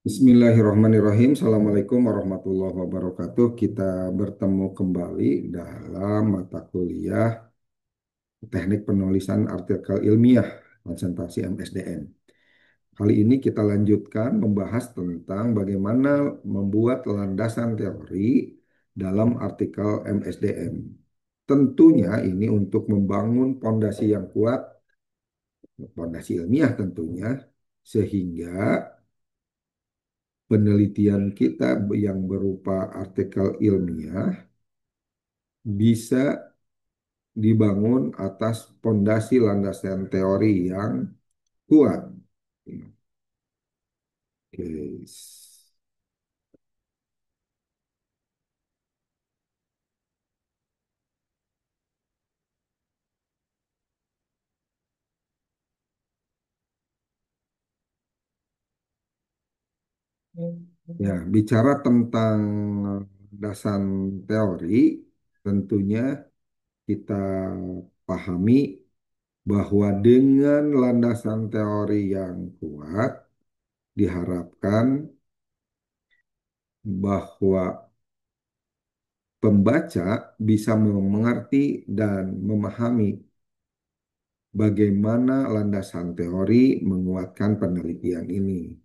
Bismillahirrahmanirrahim. Assalamualaikum warahmatullahi wabarakatuh. Kita bertemu kembali dalam mata kuliah Teknik Penulisan Artikel Ilmiah konsentrasi MSDM. Kali ini kita lanjutkan membahas tentang bagaimana membuat landasan teori dalam artikel MSDM. Tentunya ini untuk membangun pondasi yang kuat, pondasi ilmiah tentunya, sehingga penelitian kita yang berupa artikel ilmiah bisa dibangun atas pondasi landasan teori yang kuat. Oke. Ya, bicara tentang landasan teori, tentunya kita pahami bahwa dengan landasan teori yang kuat, diharapkan bahwa pembaca bisa mengerti dan memahami bagaimana landasan teori menguatkan penelitian ini.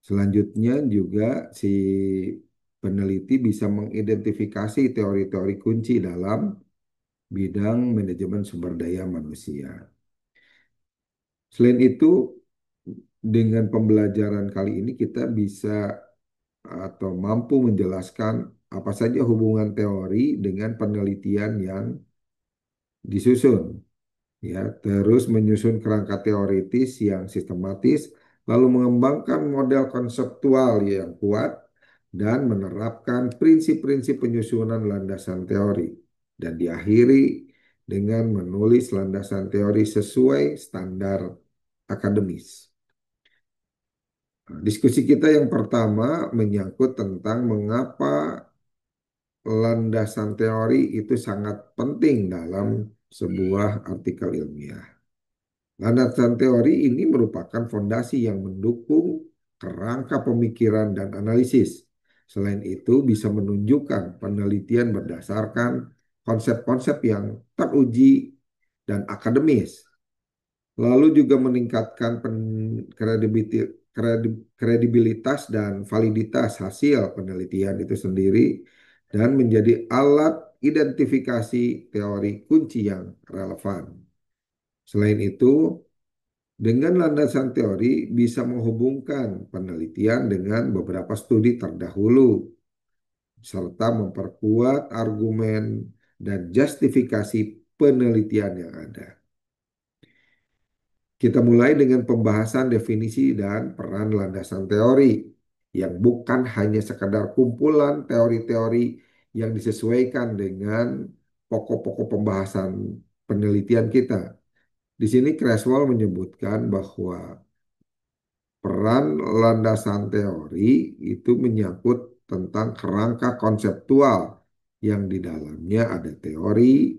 Selanjutnya juga si peneliti bisa mengidentifikasi teori-teori kunci dalam bidang manajemen sumber daya manusia. Selain itu, dengan pembelajaran kali ini kita bisa atau mampu menjelaskan apa saja hubungan teori dengan penelitian yang disusun. Ya, terus menyusun kerangka teoritis yang sistematis, lalu mengembangkan model konseptual yang kuat, dan menerapkan prinsip-prinsip penyusunan landasan teori. Dan diakhiri dengan menulis landasan teori sesuai standar akademis. Nah, diskusi kita yang pertama menyangkut tentang mengapa landasan teori itu sangat penting dalam sebuah artikel ilmiah. Landasan teori ini merupakan fondasi yang mendukung kerangka pemikiran dan analisis. Selain itu, bisa menunjukkan penelitian berdasarkan konsep-konsep yang teruji dan akademis. Lalu juga meningkatkan kredibilitas dan validitas hasil penelitian itu sendiri dan menjadi alat identifikasi teori kunci yang relevan. Selain itu, dengan landasan teori bisa menghubungkan penelitian dengan beberapa studi terdahulu, serta memperkuat argumen dan justifikasi penelitian yang ada. Kita mulai dengan pembahasan definisi dan peran landasan teori, yang bukan hanya sekadar kumpulan teori-teori yang disesuaikan dengan pokok-pokok pembahasan penelitian kita. Di sini Creswell menyebutkan bahwa peran landasan teori itu menyangkut tentang kerangka konseptual yang di dalamnya ada teori,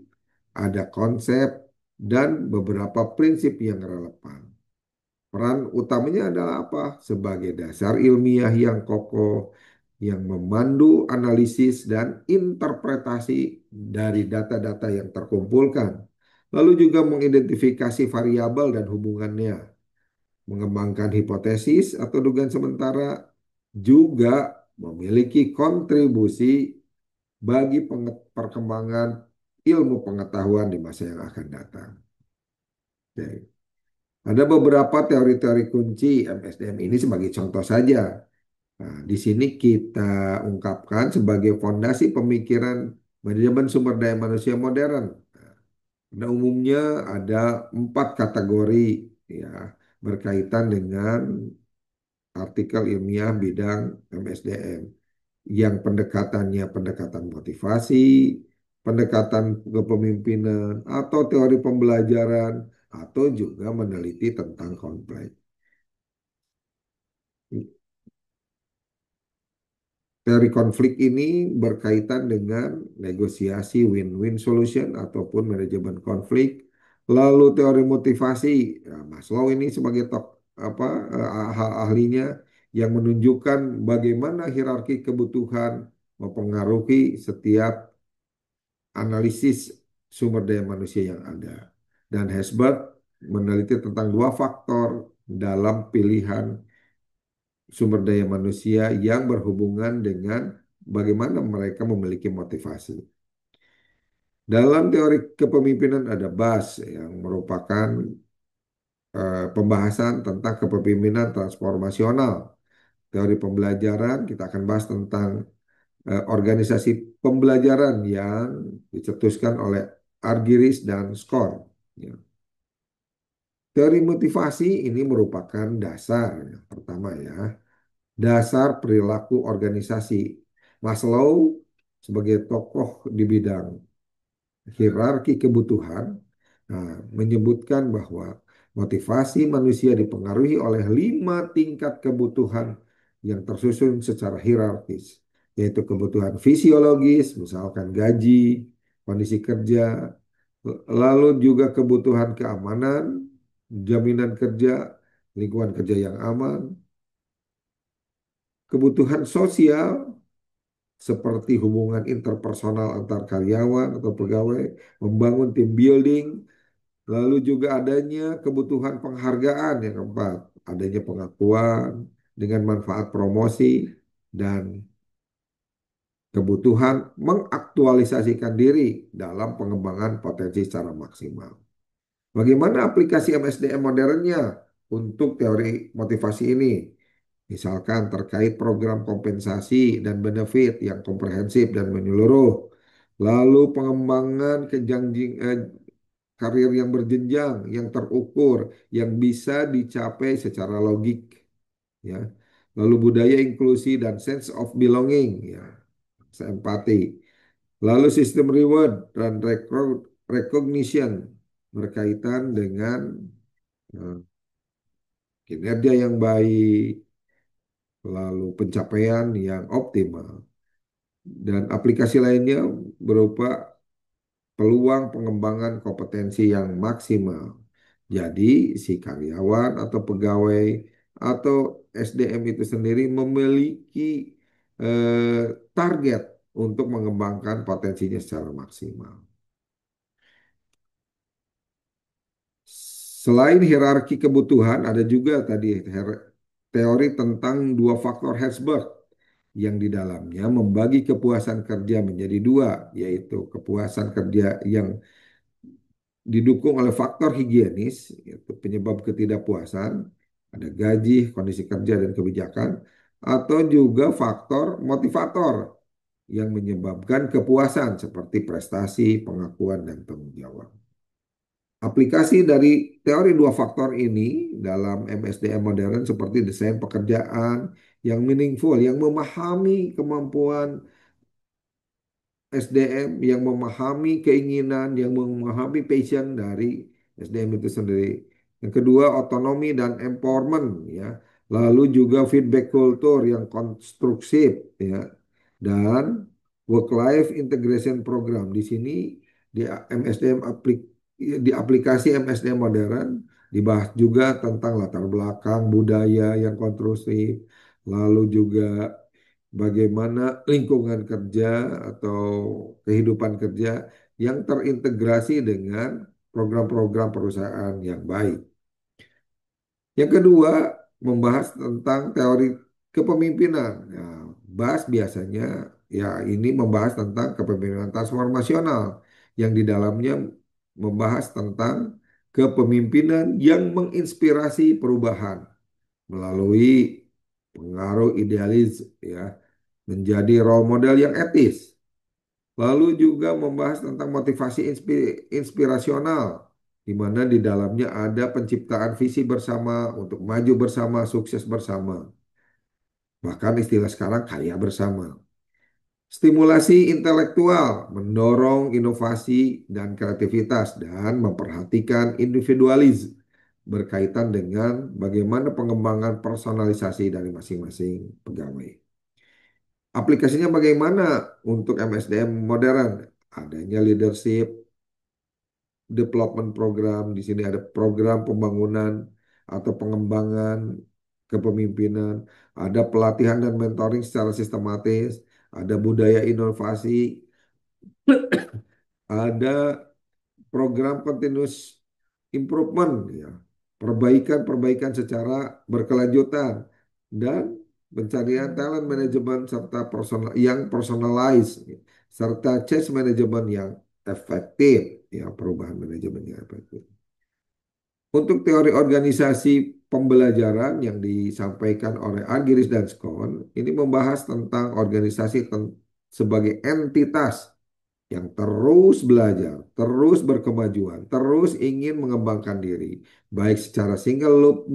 ada konsep, dan beberapa prinsip yang relevan. Peran utamanya adalah apa? Sebagai dasar ilmiah yang kokoh, yang memandu analisis dan interpretasi dari data-data yang terkumpulkan. Lalu juga mengidentifikasi variabel dan hubungannya, mengembangkan hipotesis atau dugaan sementara, juga memiliki kontribusi bagi perkembangan ilmu pengetahuan di masa yang akan datang. Oke. Ada beberapa teori-teori kunci MSDM ini sebagai contoh saja. Nah, di sini kita ungkapkan sebagai fondasi pemikiran manajemen sumber daya manusia modern. Pada umumnya ada 4 kategori ya berkaitan dengan artikel ilmiah bidang MSDM, yang pendekatannya pendekatan motivasi, pendekatan kepemimpinan, atau teori pembelajaran, atau juga meneliti tentang konflik. Teori konflik ini berkaitan dengan negosiasi win-win solution ataupun manajemen konflik. Lalu teori motivasi, ya, Maslow ini sebagai ahlinya, yang menunjukkan bagaimana hierarki kebutuhan mempengaruhi setiap analisis sumber daya manusia yang ada. Dan Hesberg meneliti tentang dua faktor dalam pilihan sumber daya manusia yang berhubungan dengan bagaimana mereka memiliki motivasi. Dalam teori kepemimpinan ada BAS yang merupakan pembahasan tentang kepemimpinan transformasional. Teori pembelajaran kita akan bahas tentang organisasi pembelajaran yang dicetuskan oleh Argyris dan Skor. Ya. Teori motivasi ini merupakan dasar yang pertama ya, dasar perilaku organisasi. Maslow sebagai tokoh di bidang hierarki kebutuhan, menyebutkan bahwa motivasi manusia dipengaruhi oleh 5 tingkat kebutuhan yang tersusun secara hierarkis, yaitu kebutuhan fisiologis, misalkan gaji, kondisi kerja, lalu juga kebutuhan keamanan, jaminan kerja, lingkungan kerja yang aman, kebutuhan sosial, seperti hubungan interpersonal antar karyawan atau pegawai, membangun team building, lalu juga adanya kebutuhan penghargaan yang keempat, adanya pengakuan dengan manfaat promosi, dan kebutuhan mengaktualisasikan diri dalam pengembangan potensi secara maksimal. Bagaimana aplikasi MSDM modernnya untuk teori motivasi ini? Misalkan terkait program kompensasi dan benefit yang komprehensif dan menyeluruh. Lalu pengembangan karir yang berjenjang, yang terukur, yang bisa dicapai secara logik, ya. Lalu budaya inklusi dan sense of belonging, ya, empati. Lalu sistem reward dan recognition berkaitan dengan eh, kinerja yang baik, lalu pencapaian yang optimal. Dan aplikasi lainnya berupa peluang pengembangan kompetensi yang maksimal. Jadi, si karyawan atau pegawai atau SDM itu sendiri memiliki target untuk mengembangkan potensinya secara maksimal. Selain hierarki kebutuhan, ada juga tadi teori tentang dua faktor Herzberg yang di dalamnya membagi kepuasan kerja menjadi dua, yaitu kepuasan kerja yang didukung oleh faktor higienis, yaitu penyebab ketidakpuasan, ada gaji, kondisi kerja, dan kebijakan, atau juga faktor motivator yang menyebabkan kepuasan seperti prestasi, pengakuan, dan tanggung jawab. Aplikasi dari teori dua faktor ini dalam MSDM modern seperti desain pekerjaan yang meaningful, yang memahami kemampuan SDM, yang memahami keinginan, yang memahami passion dari SDM itu sendiri. Yang kedua, otonomi dan empowerment, ya. Lalu juga feedback culture yang konstruktif, ya. Dan work life integration program. Di sini di MSDM di aplikasi MSDM modern dibahas juga tentang latar belakang budaya yang konstruktif, lalu juga bagaimana lingkungan kerja atau kehidupan kerja yang terintegrasi dengan program-program perusahaan yang baik. Yang kedua, membahas tentang teori kepemimpinan. Nah, bahas biasanya ya ini membahas tentang kepemimpinan transformasional yang di dalamnya membahas tentang kepemimpinan yang menginspirasi perubahan melalui pengaruh idealis, ya, menjadi role model yang etis. Lalu juga membahas tentang motivasi inspirasional, di mana di dalamnya ada penciptaan visi bersama untuk maju bersama, sukses bersama. Bahkan istilah sekarang kaya bersama. Stimulasi intelektual, mendorong inovasi dan kreativitas, dan memperhatikan individualis berkaitan dengan bagaimana pengembangan personalisasi dari masing-masing pegawai. Aplikasinya bagaimana untuk MSDM modern? Adanya leadership development program, di sini ada program pembangunan atau pengembangan kepemimpinan, ada pelatihan dan mentoring secara sistematis, ada budaya inovasi, ada program continuous improvement, ya, perbaikan-perbaikan secara berkelanjutan, dan pencarian talent management serta personal yang personalized, serta change management yang efektif, ya, perubahan manajemen yang efektif. Untuk teori organisasi pembelajaran yang disampaikan oleh Argyris dan Scott, ini membahas tentang organisasi sebagai entitas yang terus belajar, terus berkemajuan, terus ingin mengembangkan diri, baik secara single loop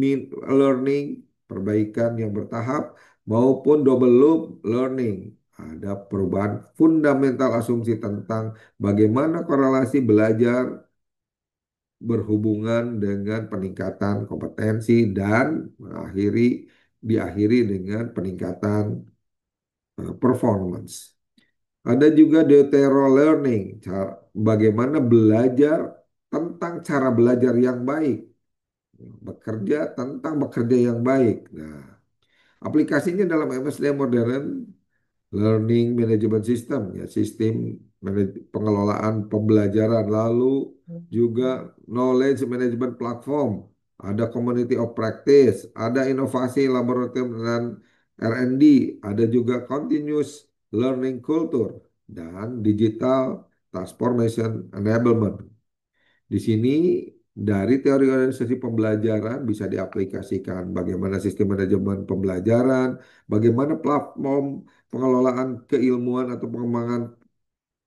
learning, perbaikan yang bertahap, maupun double loop learning. Ada perubahan fundamental asumsi tentang bagaimana korelasi belajar berhubungan dengan peningkatan kompetensi dan diakhiri dengan peningkatan performance. Ada juga deutero learning, bagaimana belajar tentang cara belajar yang baik, bekerja tentang bekerja yang baik. Nah, aplikasinya dalam MSD modern, Learning Management System, ya, sistem pengelolaan pembelajaran, lalu juga Knowledge Management Platform, ada Community of Practice, ada inovasi laboratorium dan R&D, ada juga Continuous Learning Culture, dan Digital Transformation Enablement. Di sini dari teori organisasi pembelajaran bisa diaplikasikan bagaimana sistem manajemen pembelajaran, bagaimana platform pengelolaan keilmuan atau pengembangan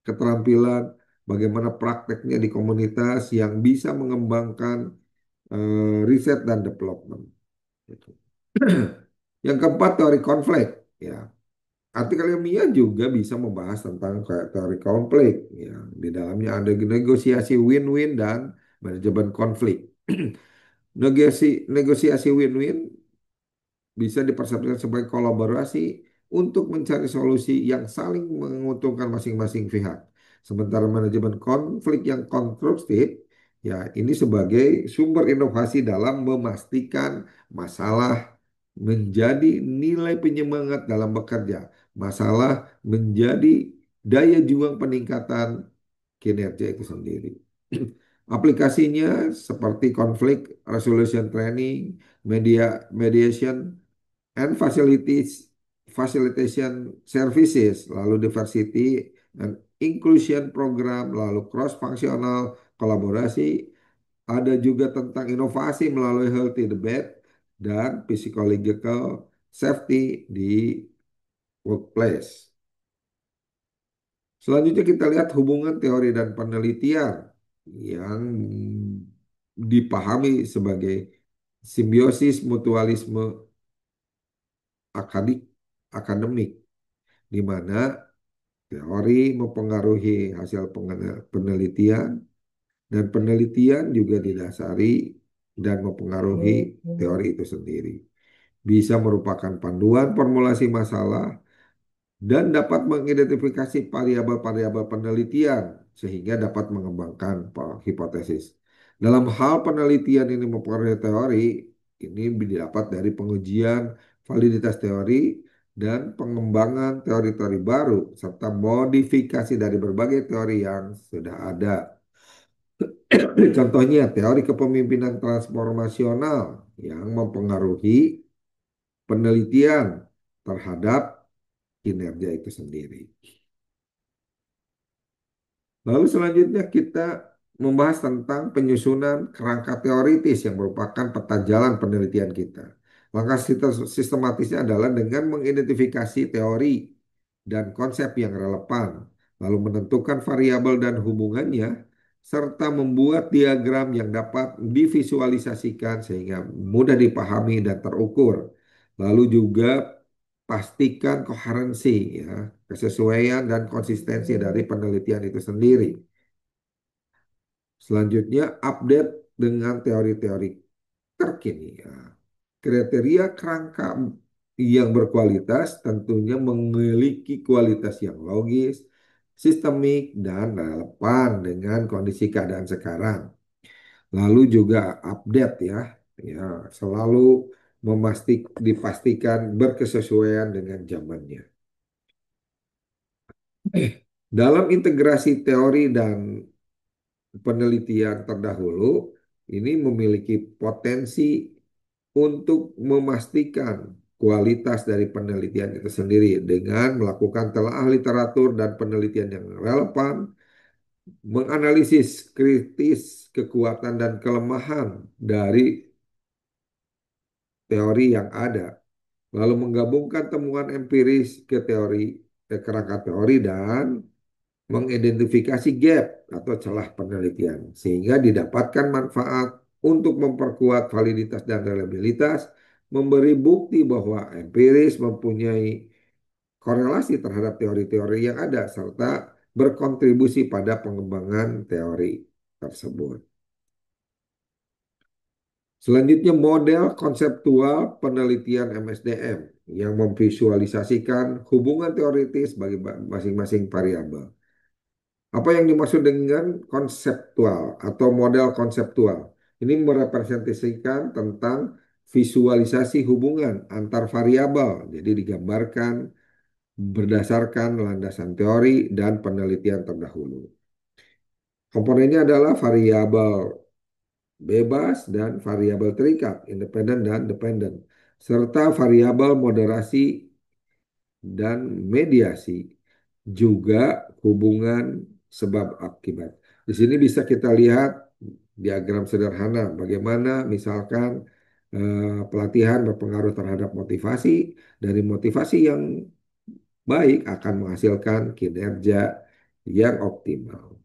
keterampilan, bagaimana prakteknya di komunitas yang bisa mengembangkan riset dan development. Gitu. Yang keempat, teori konflik. Ya, artikel ilmiah juga bisa membahas tentang kayak teori konflik. Ya, di dalamnya ada negosiasi win-win dan manajemen konflik. Negosiasi win-win bisa dipersepsikan sebagai kolaborasi untuk mencari solusi yang saling menguntungkan masing-masing pihak. Sementara manajemen konflik yang konstruktif, ya, ini sebagai sumber inovasi dalam memastikan masalah menjadi nilai penyemangat dalam bekerja. Masalah menjadi daya juang peningkatan kinerja itu sendiri. Aplikasinya seperti konflik resolution training, mediation, and facilitation services, lalu diversity and inclusion program, lalu cross functional kolaborasi, ada juga tentang inovasi melalui healthy debate dan psychological safety di workplace. Selanjutnya kita lihat hubungan teori dan penelitian yang dipahami sebagai simbiosis mutualisme akadik, akademik, di mana teori mempengaruhi hasil penelitian dan penelitian juga didasari dan mempengaruhi teori itu sendiri. Bisa merupakan panduan formulasi masalah dan dapat mengidentifikasi variabel-variabel penelitian sehingga dapat mengembangkan hipotesis. Dalam hal penelitian ini mempengaruhi teori, ini didapat dari pengujian validitas teori dan pengembangan teori-teori baru serta modifikasi dari berbagai teori yang sudah ada. Contohnya teori kepemimpinan transformasional yang mempengaruhi penelitian terhadap kinerja itu sendiri. Lalu selanjutnya kita membahas tentang penyusunan kerangka teoritis yang merupakan peta jalan penelitian kita. Langkah sistematisnya adalah dengan mengidentifikasi teori dan konsep yang relevan, lalu menentukan variabel dan hubungannya, serta membuat diagram yang dapat divisualisasikan sehingga mudah dipahami dan terukur. Lalu juga pastikan koherensi, ya, kesesuaian dan konsistensi dari penelitian itu sendiri. Selanjutnya update dengan teori-teori terkini, ya. Kriteria kerangka yang berkualitas tentunya memiliki kualitas yang logis, sistemik, dan relevan dengan kondisi keadaan sekarang. Lalu juga update, ya, ya, selalu dipastikan berkesesuaian dengan zamannya. Dalam integrasi teori dan penelitian terdahulu, ini memiliki potensi untuk memastikan kualitas dari penelitian itu sendiri dengan melakukan telaah literatur dan penelitian yang relevan, menganalisis kritis kekuatan dan kelemahan dari teori yang ada, lalu menggabungkan temuan empiris ke kerangka teori dan mengidentifikasi gap atau celah penelitian sehingga didapatkan manfaat untuk memperkuat validitas dan reliabilitas, memberi bukti bahwa empiris mempunyai korelasi terhadap teori-teori yang ada serta berkontribusi pada pengembangan teori tersebut. Selanjutnya model konseptual penelitian MSDM yang memvisualisasikan hubungan teoritis bagi masing-masing variabel. Apa yang dimaksud dengan konseptual atau model konseptual? Ini merepresentasikan tentang visualisasi hubungan antar variabel. Jadi digambarkan berdasarkan landasan teori dan penelitian terdahulu. Komponennya adalah variabel bebas dan variabel terikat, independen dan dependent, serta variabel moderasi dan mediasi, juga hubungan sebab akibat. Di sini bisa kita lihat diagram sederhana bagaimana misalkan pelatihan berpengaruh terhadap motivasi, dari motivasi yang baik akan menghasilkan kinerja yang optimal.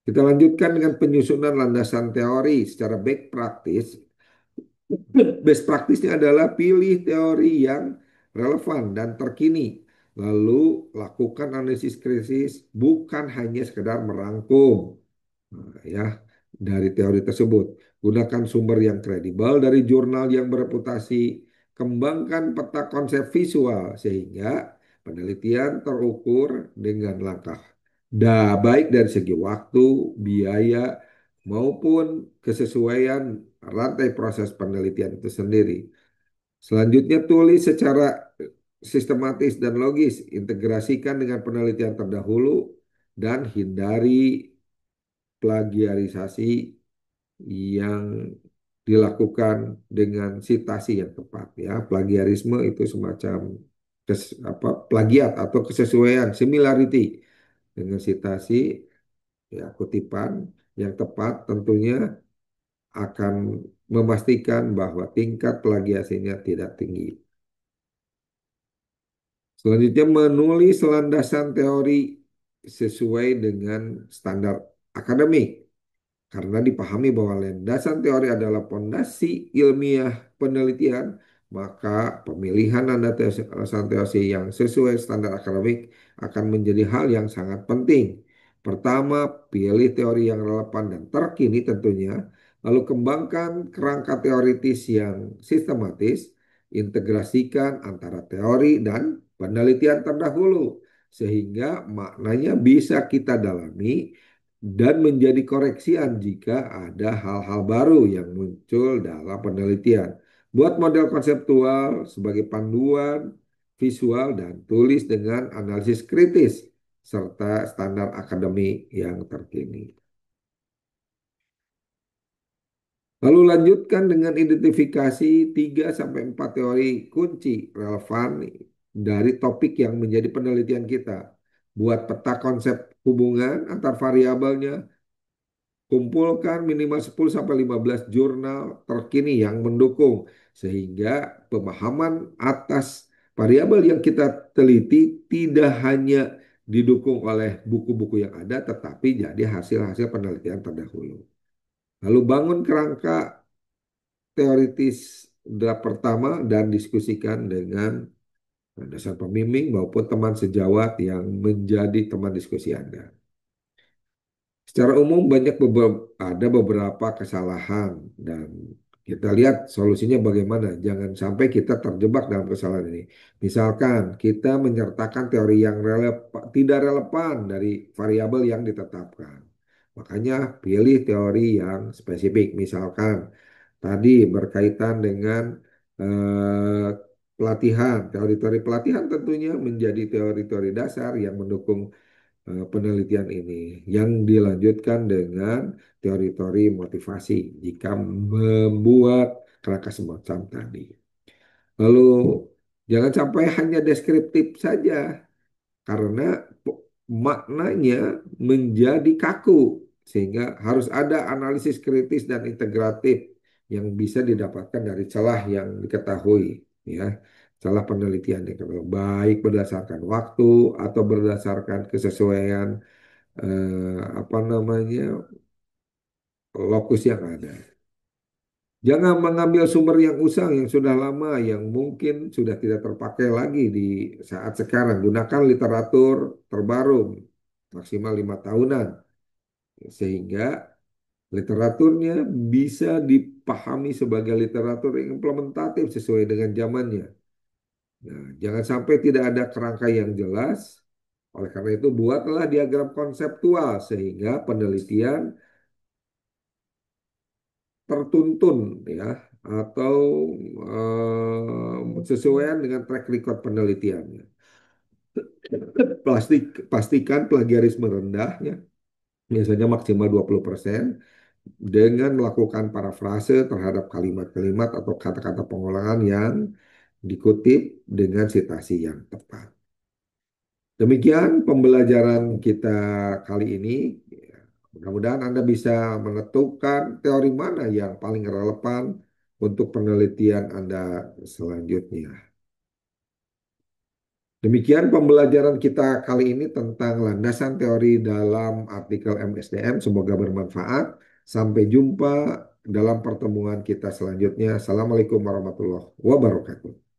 Kita lanjutkan dengan penyusunan landasan teori secara baik praktis. Best praktisnya adalah pilih teori yang relevan dan terkini. Lalu lakukan analisis kritis bukan hanya sekedar merangkum ya dari teori tersebut. Gunakan sumber yang kredibel dari jurnal yang bereputasi. Kembangkan peta konsep visual sehingga penelitian terukur dengan langkah. Baik dari segi waktu, biaya, maupun kesesuaian rantai proses penelitian itu sendiri. Selanjutnya tulis secara sistematis dan logis, integrasikan dengan penelitian terdahulu dan hindari plagiarisasi yang dilakukan dengan sitasi yang tepat ya. Plagiarisme itu semacam plagiat atau kesesuaian, similarity dengan sitasi ya kutipan yang tepat tentunya akan memastikan bahwa tingkat plagiasinya tidak tinggi. Selanjutnya menulis landasan teori sesuai dengan standar akademik. Karena dipahami bahwa landasan teori adalah pondasi ilmiah penelitian, maka pemilihan landasan teori yang sesuai standar akademik akan menjadi hal yang sangat penting. Pertama, pilih teori yang relevan dan terkini tentunya, lalu kembangkan kerangka teoritis yang sistematis, integrasikan antara teori dan penelitian terdahulu, sehingga maknanya bisa kita dalami dan menjadi koreksian jika ada hal-hal baru yang muncul dalam penelitian. Buat model konseptual sebagai panduan visual dan tulis dengan analisis kritis serta standar akademik yang terkini. Lalu lanjutkan dengan identifikasi 3 sampai 4 teori kunci relevan dari topik yang menjadi penelitian kita. Buat peta konsep hubungan antar variabelnya. Kumpulkan minimal 10 sampai 15 jurnal terkini yang mendukung sehingga pemahaman atas variabel yang kita teliti tidak hanya didukung oleh buku-buku yang ada tetapi jadi hasil-hasil penelitian terdahulu. Lalu bangun kerangka teoritis draft pertama dan diskusikan dengan dasar pembimbing maupun teman sejawat yang menjadi teman diskusi Anda. Secara umum ada beberapa kesalahan dan kita lihat solusinya bagaimana. Jangan sampai kita terjebak dalam kesalahan ini. Misalkan kita menyertakan teori yang tidak relevan dari variabel yang ditetapkan. Makanya pilih teori yang spesifik. Misalkan Tadi berkaitan dengan eh, pelatihan, teori-teori pelatihan tentunya menjadi teori-teori dasar yang mendukung penelitian ini, yang dilanjutkan dengan teori-teori motivasi jika membuat kerangka semacam tadi. Lalu jangan sampai hanya deskriptif saja karena maknanya menjadi kaku sehingga harus ada analisis kritis dan integratif yang bisa didapatkan dari celah yang diketahui, ya, celah penelitian yang diketahui, baik berdasarkan waktu atau berdasarkan kesesuaian apa namanya lokus yang ada. Jangan mengambil sumber yang usang, yang sudah lama, yang mungkin sudah tidak terpakai lagi di saat sekarang. Gunakan literatur terbaru, maksimal 5 tahunan, sehingga literaturnya bisa dipahami sebagai literatur yang implementatif sesuai dengan zamannya. Nah, jangan sampai tidak ada kerangka yang jelas. Oleh karena itu, buatlah diagram konseptual sehingga penelitian tertuntun, ya, atau sesuaian dengan track record penelitiannya. Pastikan plagiarisme rendah, ya, biasanya maksimal 20% dengan melakukan parafrase terhadap kalimat-kalimat atau kata-kata pengulangan yang dikutip dengan citasi yang tepat. Demikian pembelajaran kita kali ini. Ya, mudah-mudahan Anda bisa menentukan teori mana yang paling relevan untuk penelitian Anda selanjutnya. Demikian pembelajaran kita kali ini tentang landasan teori dalam artikel MSDM. Semoga bermanfaat. Sampai jumpa dalam pertemuan kita selanjutnya. Assalamualaikum warahmatullahi wabarakatuh.